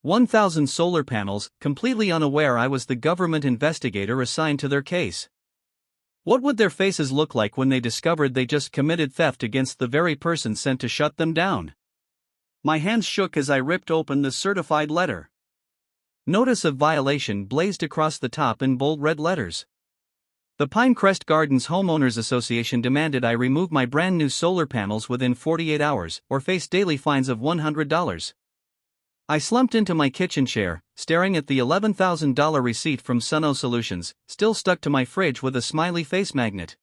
1,000 solar panels, completely unaware I was the government investigator assigned to their case. What would their faces look like when they discovered they just committed theft against the very person sent to shut them down? My hands shook as I ripped open the certified letter. Notice of violation blazed across the top in bold red letters. The Pinecrest Gardens Homeowners Association demanded I remove my brand new solar panels within 48 hours or face daily fines of $100. I slumped into my kitchen chair, staring at the $11,000 receipt from Suno Solutions, still stuck to my fridge with a smiley face magnet.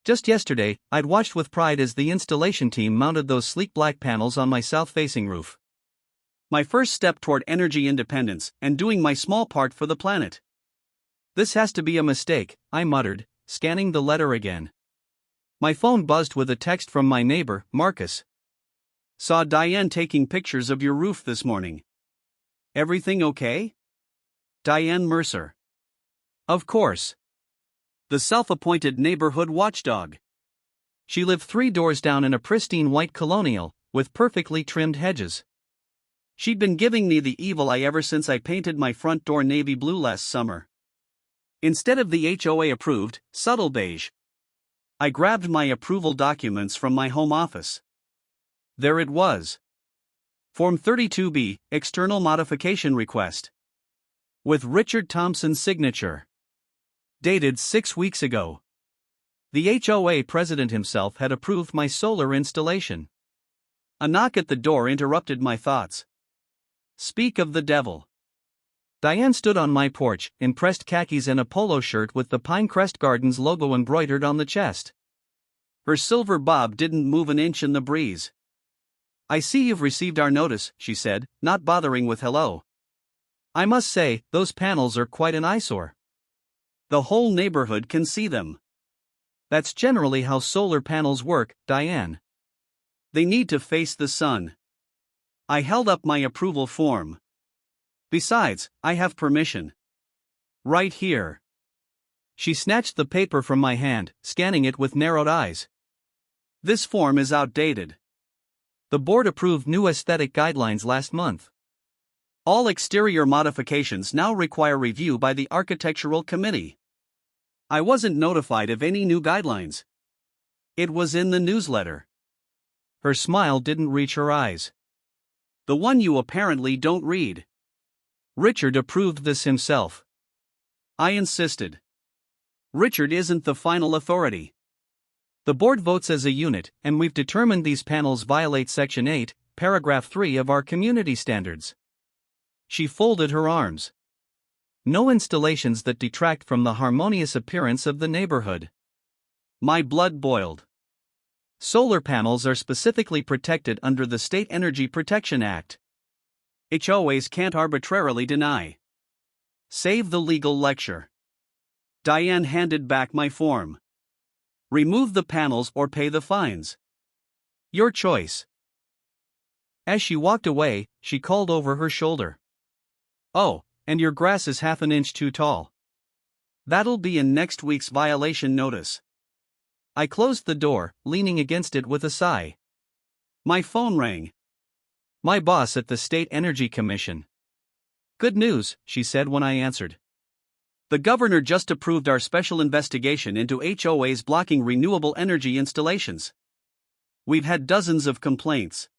Just yesterday, I'd watched with pride as the installation team mounted those sleek black panels on my south-facing roof. My first step toward energy independence and doing my small part for the planet. This has to be a mistake, I muttered, scanning the letter again. My phone buzzed with a text from my neighbor, Marcus. Saw Diane taking pictures of your roof this morning. Everything okay? Diane Mercer. Of course. The self-appointed neighborhood watchdog. She lived 3 doors down in a pristine white colonial, with perfectly trimmed hedges. She'd been giving me the evil eye ever since I painted my front door navy blue last summer. Instead of the HOA-approved, subtle beige, I grabbed my approval documents from my home office. There it was. Form 32B, External Modification Request. With Richard Thompson's signature. Dated 6 weeks ago. The HOA president himself had approved my solar installation. A knock at the door interrupted my thoughts. Speak of the devil. Diane stood on my porch, in pressed khakis and a polo shirt with the Pinecrest Gardens logo embroidered on the chest. Her silver bob didn't move an inch in the breeze. I see you've received our notice, she said, not bothering with hello. I must say, those panels are quite an eyesore. The whole neighborhood can see them. That's generally how solar panels work, Diane. They need to face the sun. I held up my approval form. Besides, I have permission. Right here. She snatched the paper from my hand, scanning it with narrowed eyes. This form is outdated. The board approved new aesthetic guidelines last month. All exterior modifications now require review by the Architectural Committee. I wasn't notified of any new guidelines. It was in the newsletter. Her smile didn't reach her eyes. The one you apparently don't read. Richard approved this himself. I insisted. Richard isn't the final authority. The board votes as a unit, and we've determined these panels violate Section 8, Paragraph 3 of our community standards. She folded her arms. No installations that detract from the harmonious appearance of the neighborhood. My blood boiled. Solar panels are specifically protected under the State Energy Protection Act. HOAs can't arbitrarily deny. Save the legal lecture. Diane handed back my form. Remove the panels or pay the fines. Your choice. As she walked away, she called over her shoulder. Oh, and your grass is half an inch too tall. That'll be in next week's violation notice. I closed the door, leaning against it with a sigh. My phone rang. My boss at the State Energy Commission. Good news, she said when I answered. The governor just approved our special investigation into HOAs blocking renewable energy installations. We've had dozens of complaints.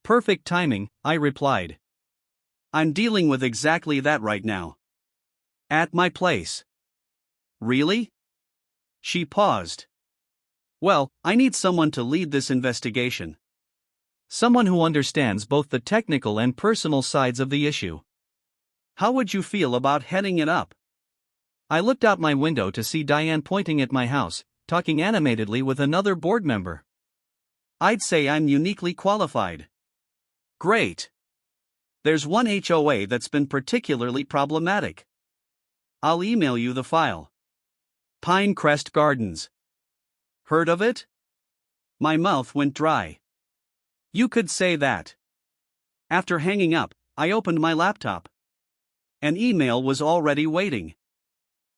Perfect timing, I replied. I'm dealing with exactly that right now. At my place. Really? She paused. Well, I need someone to lead this investigation. Someone who understands both the technical and personal sides of the issue. How would you feel about heading it up? I looked out my window to see Diane pointing at my house, talking animatedly with another board member. I'd say I'm uniquely qualified. Great. There's one HOA that's been particularly problematic. I'll email you the file. Pinecrest Gardens. Heard of it? My mouth went dry. You could say that. After hanging up, I opened my laptop. An email was already waiting.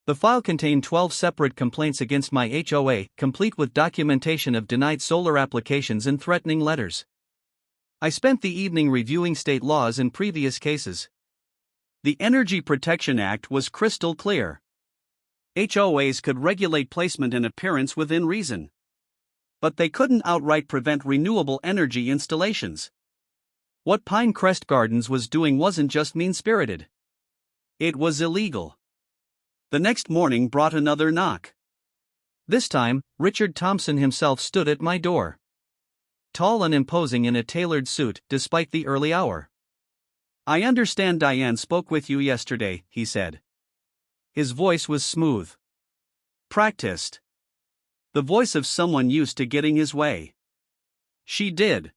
The file contained 12 separate complaints against my HOA, complete with documentation of denied solar applications and threatening letters. I spent the evening reviewing state laws in previous cases. The Energy Protection Act was crystal clear. HOAs could regulate placement and appearance within reason. But they couldn't outright prevent renewable energy installations. What Pinecrest Gardens was doing wasn't just mean-spirited. It was illegal. The next morning brought another knock. This time, Richard Thompson himself stood at my door. Tall and imposing in a tailored suit, despite the early hour. "I understand Diane spoke with you yesterday," he said. His voice was smooth. Practiced. The voice of someone used to getting his way. "She did.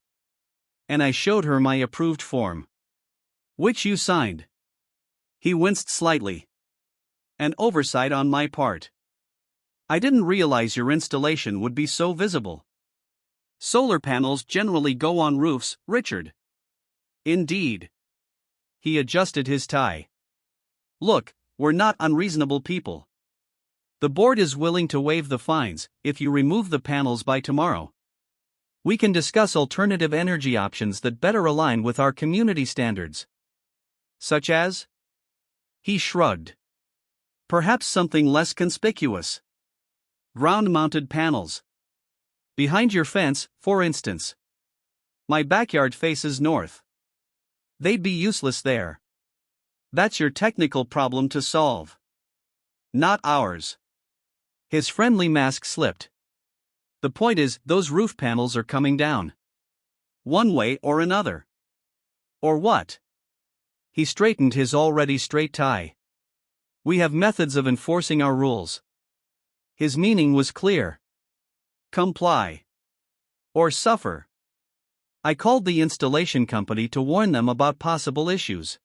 And I showed her my approved form. Which you signed." He winced slightly. "An oversight on my part. I didn't realize your installation would be so visible. Solar panels generally go on roofs, Richard." "Indeed." He adjusted his tie. "Look, we're not unreasonable people. The board is willing to waive the fines if you remove the panels by tomorrow. We can discuss alternative energy options that better align with our community standards." "Such as?" He shrugged. "Perhaps something less conspicuous. Ground-mounted panels. Behind your fence, for instance. My backyard faces north. They'd be useless there. That's your technical problem to solve. Not ours." His friendly mask slipped. "The point is, those roof panels are coming down. One way or another." "Or what?" He straightened his already straight tie. "We have methods of enforcing our rules." His meaning was clear. Comply. Or suffer. I called the installation company to warn them about possible issues.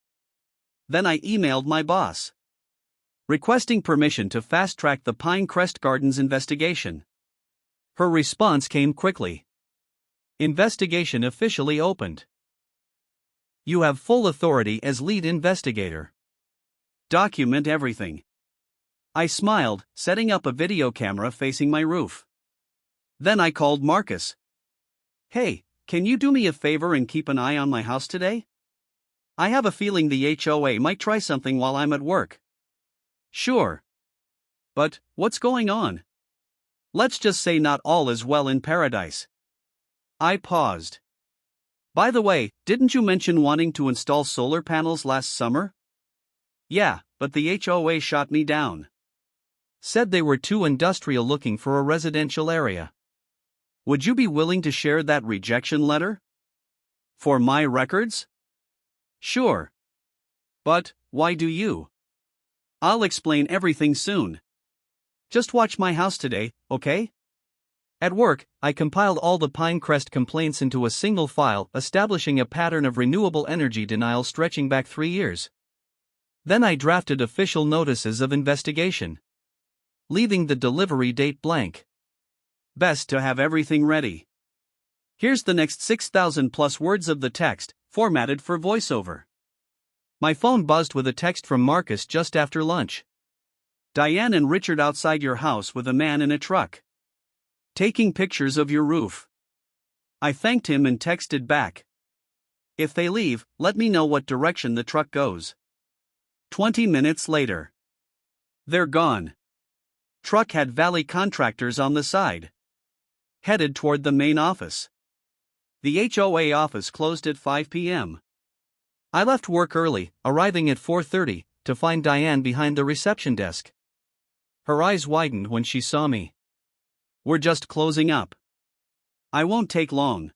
Then I emailed my boss, requesting permission to fast-track the Pinecrest Gardens investigation. Her response came quickly. "Investigation officially opened. You have full authority as lead investigator. Document everything." I smiled, setting up a video camera facing my roof. Then I called Marcus. "Hey, can you do me a favor and keep an eye on my house today? I have a feeling the HOA might try something while I'm at work." "Sure. But, what's going on? Let's just say not all is well in paradise." I paused. "By the way, didn't you mention wanting to install solar panels last summer?" "Yeah, but the HOA shot me down. Said they were too industrial looking for a residential area." "Would you be willing to share that rejection letter? For my records?" "Sure. But, why do you?" "I'll explain everything soon. Just watch my house today, okay?" At work, I compiled all the Pinecrest complaints into a single file, establishing a pattern of renewable energy denial stretching back 3 years. Then I drafted official notices of investigation, leaving the delivery date blank. Best to have everything ready. Here's the next 6,000 plus words of the text, formatted for voiceover. My phone buzzed with a text from Marcus just after lunch. "Diane and Richard outside your house with a man in a truck, taking pictures of your roof." I thanked him and texted back, "If they leave, let me know what direction the truck goes." 20 minutes later. They're gone. Truck had Valley Contractors on the side, headed toward the main office. The HOA office closed at 5 p.m. I left work early, arriving at 4:30, to find Diane behind the reception desk. Her eyes widened when she saw me. "We're just closing up. I won't take long."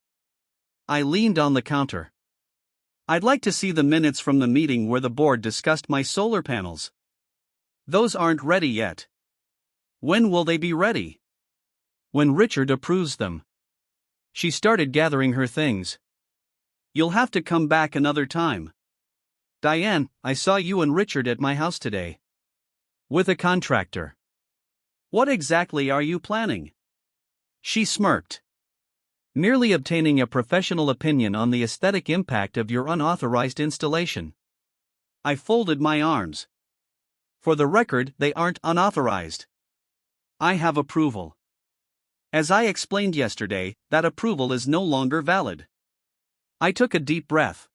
I leaned on the counter. "I'd like to see the minutes from the meeting where the board discussed my solar panels." "Those aren't ready yet." "When will they be ready?" "When Richard approves them." She started gathering her things. "You'll have to come back another time." "Diane, I saw you and Richard at my house today. With a contractor. What exactly are you planning?" She smirked. "Merely obtaining a professional opinion on the aesthetic impact of your unauthorized installation." I folded my arms. "For the record, they aren't unauthorized. I have approval. As I explained yesterday, that approval is no longer valid." I took a deep breath.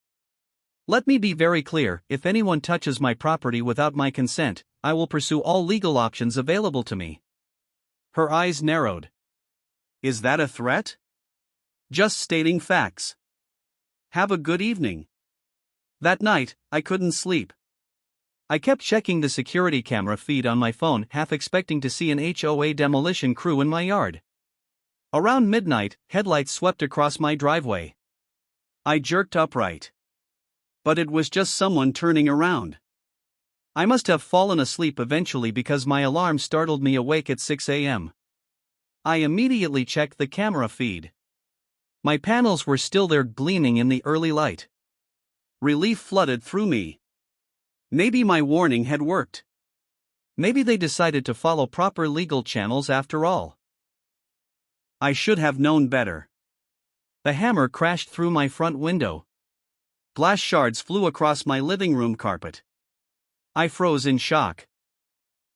Let me be very clear, if anyone touches my property without my consent, I will pursue all legal options available to me. Her eyes narrowed. Is that a threat? Just stating facts. Have a good evening. That night, I couldn't sleep. I kept checking the security camera feed on my phone, half expecting to see an HOA demolition crew in my yard. Around midnight, headlights swept across my driveway. I jerked upright. But it was just someone turning around. I must have fallen asleep eventually because my alarm startled me awake at 6 a.m. I immediately checked the camera feed. My panels were still there, gleaming in the early light. Relief flooded through me. Maybe my warning had worked. Maybe they decided to follow proper legal channels after all. I should have known better. The hammer crashed through my front window. Glass shards flew across my living room carpet. I froze in shock.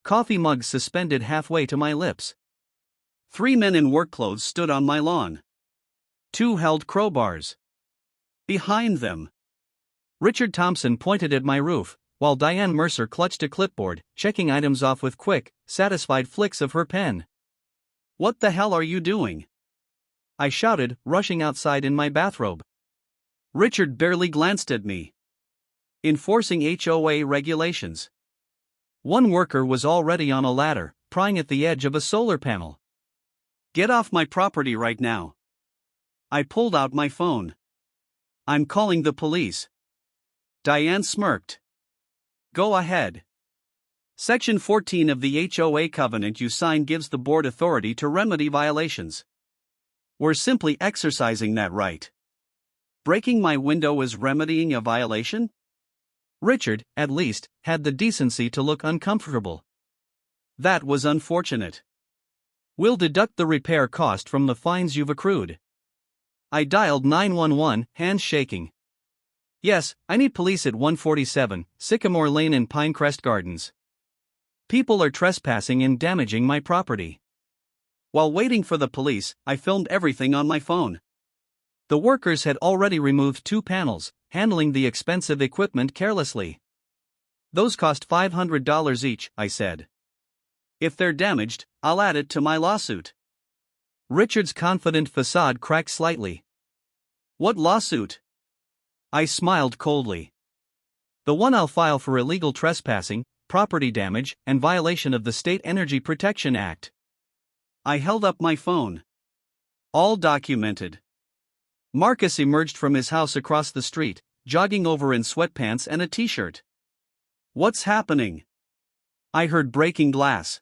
Coffee mugs suspended halfway to my lips. 3 men in work clothes stood on my lawn. 2 held crowbars. Behind them, Richard Thompson pointed at my roof, while Diane Mercer clutched a clipboard, checking items off with quick, satisfied flicks of her pen. What the hell are you doing? I shouted, rushing outside in my bathrobe. Richard barely glanced at me. Enforcing HOA regulations. One worker was already on a ladder, prying at the edge of a solar panel. Get off my property right now. I pulled out my phone. I'm calling the police. Diane smirked. Go ahead. Section 14 of the HOA covenant you sign gives the board authority to remedy violations. We're simply exercising that right. Breaking my window is remedying a violation? Richard, at least, had the decency to look uncomfortable. That was unfortunate. We'll deduct the repair cost from the fines you've accrued. I dialed 911, hands shaking. Yes, I need police at 147, Sycamore Lane in Pinecrest Gardens. People are trespassing and damaging my property. While waiting for the police, I filmed everything on my phone. The workers had already removed 2 panels, handling the expensive equipment carelessly. Those cost $500 each, I said. If they're damaged, I'll add it to my lawsuit. Richard's confident facade cracked slightly. What lawsuit? I smiled coldly. The one I'll file for illegal trespassing, property damage, and violation of the State Energy Protection Act. I held up my phone. All documented. Marcus emerged from his house across the street, jogging over in sweatpants and a t-shirt. What's happening? I heard breaking glass.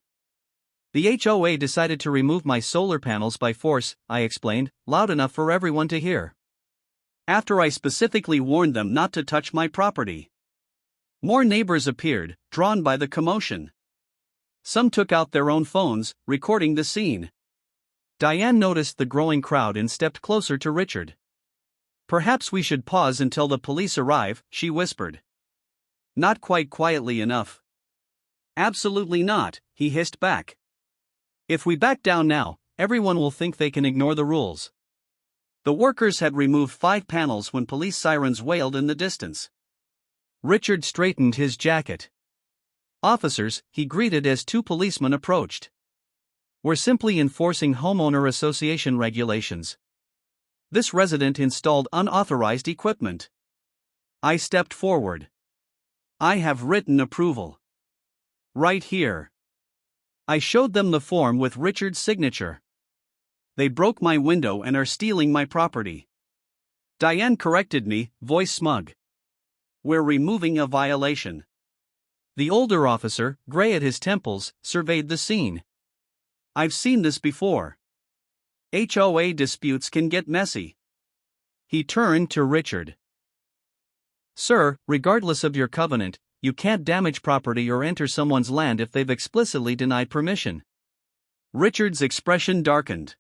The HOA decided to remove my solar panels by force, I explained, loud enough for everyone to hear. After I specifically warned them not to touch my property. More neighbors appeared, drawn by the commotion. Some took out their own phones, recording the scene. Diane noticed the growing crowd and stepped closer to Richard. Perhaps we should pause until the police arrive, she whispered. Not quite quietly enough. Absolutely not, he hissed back. If we back down now, everyone will think they can ignore the rules. The workers had removed 5 panels when police sirens wailed in the distance. Richard straightened his jacket. Officers, he greeted as 2 policemen approached. We're simply enforcing homeowner association regulations. This resident installed unauthorized equipment. I stepped forward. I have written approval. Right here. I showed them the form with Richard's signature. They broke my window and are stealing my property. Diane corrected me, voice smug. We're removing a violation. The older officer, gray at his temples, surveyed the scene. I've seen this before. HOA disputes can get messy. He turned to Richard. Sir, regardless of your covenant, you can't damage property or enter someone's land if they've explicitly denied permission. Richard's expression darkened.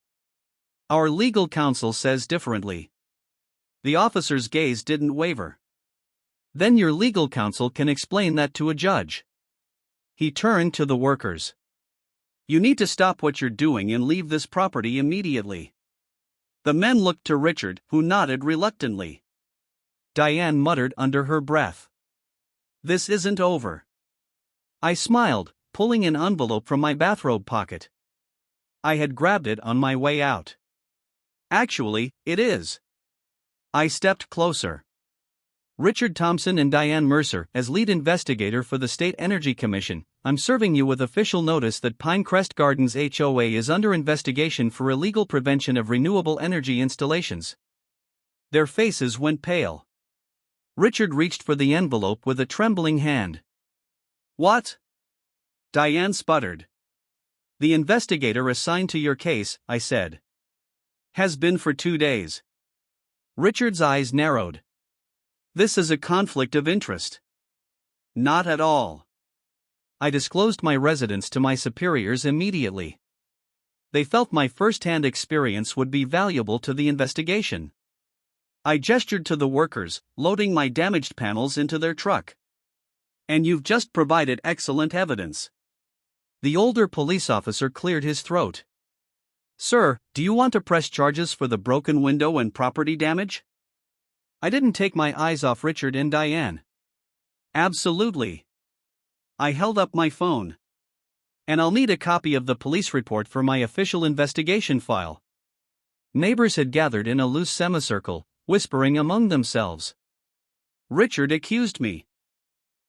Our legal counsel says differently. The officer's gaze didn't waver. Then your legal counsel can explain that to a judge. He turned to the workers. You need to stop what you're doing and leave this property immediately. The men looked to Richard, who nodded reluctantly. Diane muttered under her breath. This isn't over. I smiled, pulling an envelope from my bathrobe pocket. I had grabbed it on my way out. Actually, it is. I stepped closer. Richard Thompson and Diane Mercer, as lead investigator for the State Energy Commission, I'm serving you with official notice that Pinecrest Gardens HOA is under investigation for illegal prevention of renewable energy installations. Their faces went pale. Richard reached for the envelope with a trembling hand. What? Diane sputtered. The investigator assigned to your case, I said. Has been for 2 days. Richard's eyes narrowed. This is a conflict of interest. Not at all. I disclosed my residence to my superiors immediately. They felt my first-hand experience would be valuable to the investigation. I gestured to the workers, loading my damaged panels into their truck. And you've just provided excellent evidence. The older police officer cleared his throat. Sir, do you want to press charges for the broken window and property damage? I didn't take my eyes off Richard and Diane. Absolutely. I held up my phone. And I'll need a copy of the police report for my official investigation file. Neighbors had gathered in a loose semicircle, whispering among themselves. Richard accused me.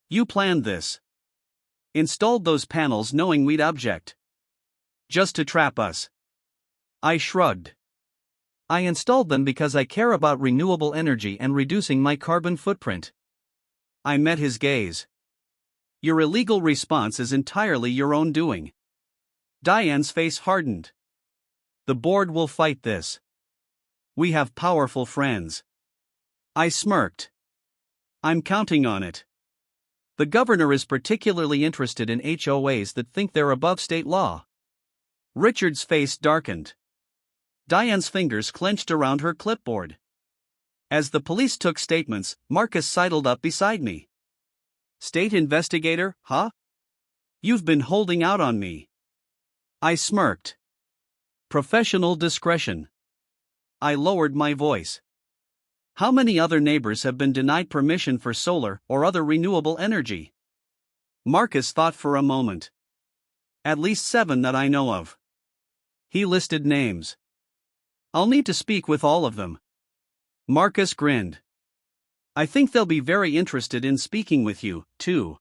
You planned this. Installed those panels knowing we'd object. Just to trap us. I shrugged. I installed them because I care about renewable energy and reducing my carbon footprint. I met his gaze. Your illegal response is entirely your own doing. Diane's face hardened. The board will fight this. We have powerful friends. I smirked. I'm counting on it. The governor is particularly interested in HOAs that think they're above state law. Richard's face darkened. Diane's fingers clenched around her clipboard. As the police took statements, Marcus sidled up beside me. State investigator, huh? You've been holding out on me. I smirked. Professional discretion. I lowered my voice. How many other neighbors have been denied permission for solar or other renewable energy? Marcus thought for a moment. At least 7 that I know of. He listed names. I'll need to speak with all of them. Marcus grinned. I think they'll be very interested in speaking with you, too.